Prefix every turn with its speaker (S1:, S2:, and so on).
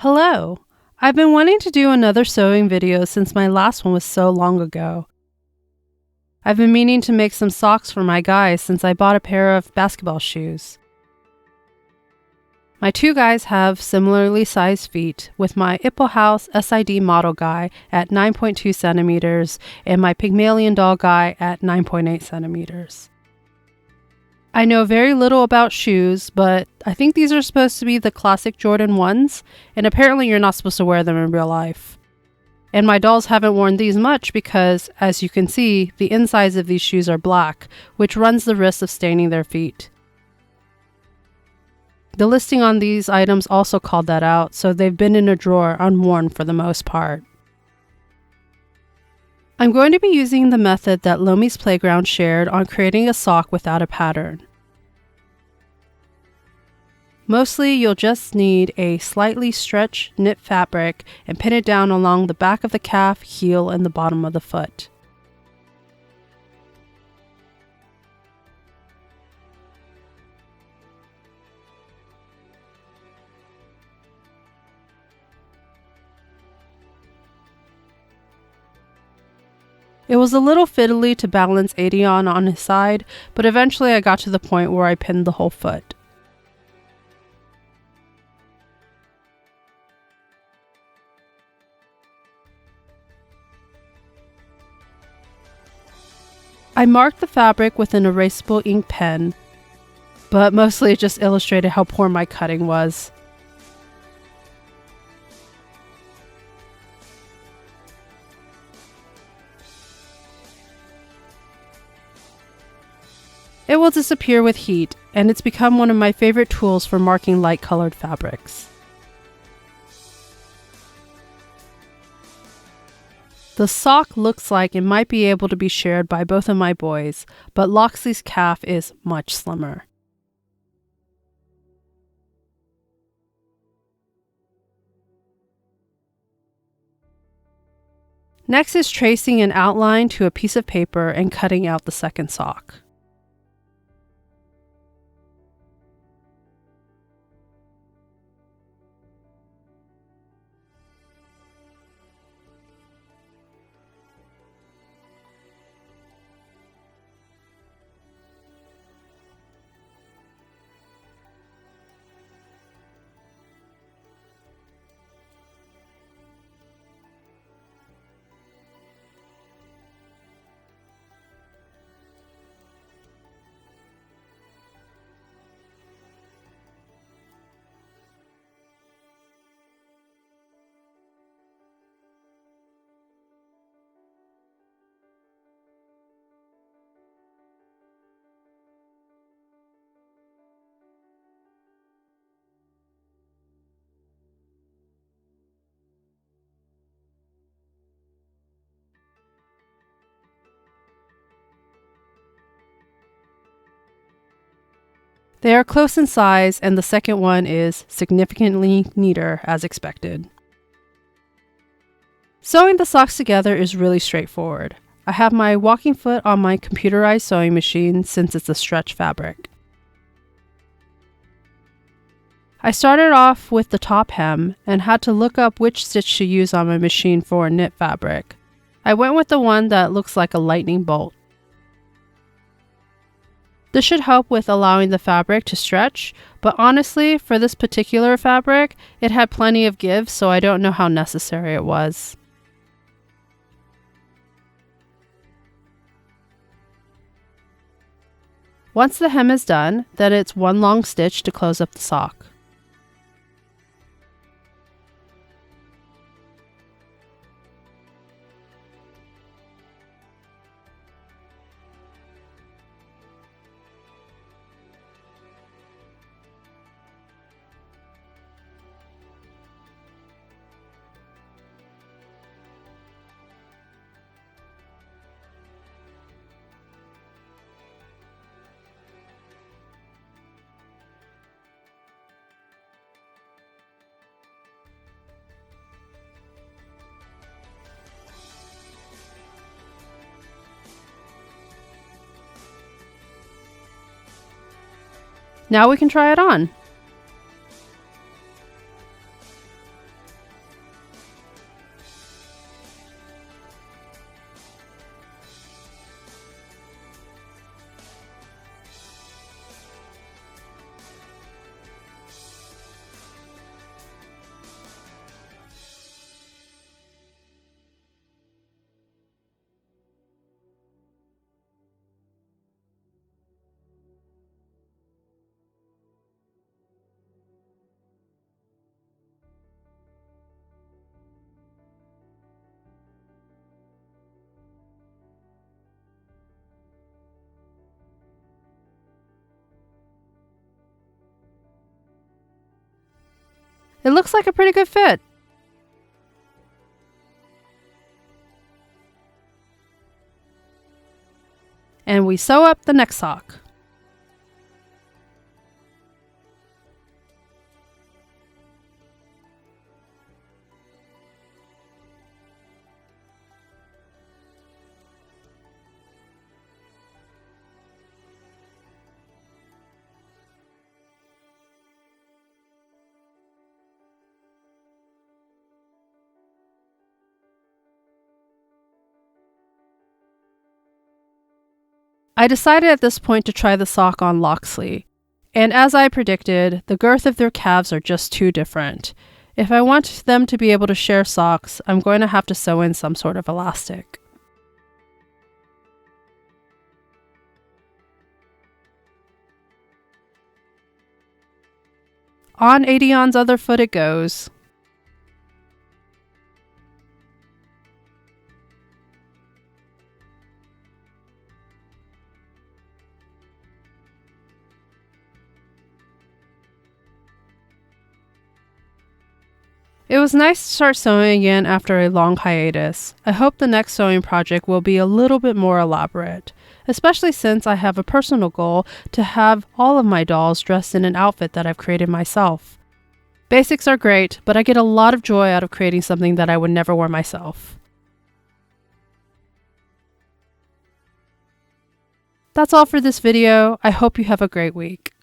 S1: Hello! I've been wanting to do another sewing video since my last one was so long ago. I've been meaning to make some socks for my guys since I bought a pair of basketball shoes. My two guys have similarly sized feet, with my Ipple House SID model guy at 9.2 centimeters and my Pygmalion doll guy at 9.8 centimeters. I know very little about shoes, but I think these are supposed to be the classic Jordan 1s, and apparently you're not supposed to wear them in real life. And my dolls haven't worn these much because, as you can see, the insides of these shoes are black, which runs the risk of staining their feet. The listing on these items also called that out, so they've been in a drawer unworn for the most part. I'm going to be using the method that Lomi's Playground shared on creating a sock without a pattern. Mostly, you'll just need a slightly stretched knit fabric and pin it down along the back of the calf, heel, and the bottom of the foot. It was a little fiddly to balance Adeon on his side, but eventually I got to the point where I pinned the whole foot. I marked the fabric with an erasable ink pen, but mostly it just illustrated how poor my cutting was. It will disappear with heat, and it's become one of my favorite tools for marking light-colored fabrics. The sock looks like it might be able to be shared by both of my boys, but Loxley's calf is much slimmer. Next is tracing an outline to a piece of paper and cutting out the second sock. They are close in size, and the second one is significantly neater as expected. Sewing the socks together is really straightforward. I have my walking foot on my computerized sewing machine since it's a stretch fabric. I started off with the top hem and had to look up which stitch to use on my machine for a knit fabric. I went with the one that looks like a lightning bolt. This should help with allowing the fabric to stretch, but honestly, for this particular fabric, it had plenty of give, so I don't know how necessary it was. Once the hem is done, then it's one long stitch to close up the sock. Now we can try it on. It looks like a pretty good fit. And we sew up the next sock. I decided at this point to try the sock on Loxley, and as I predicted, the girth of their calves are just too different. If I want them to be able to share socks, I'm going to have to sew in some sort of elastic. On Adeon's other foot it goes. It was nice to start sewing again after a long hiatus. I hope the next sewing project will be a little bit more elaborate, especially since I have a personal goal to have all of my dolls dressed in an outfit that I've created myself. Basics are great, but I get a lot of joy out of creating something that I would never wear myself. That's all for this video. I hope you have a great week.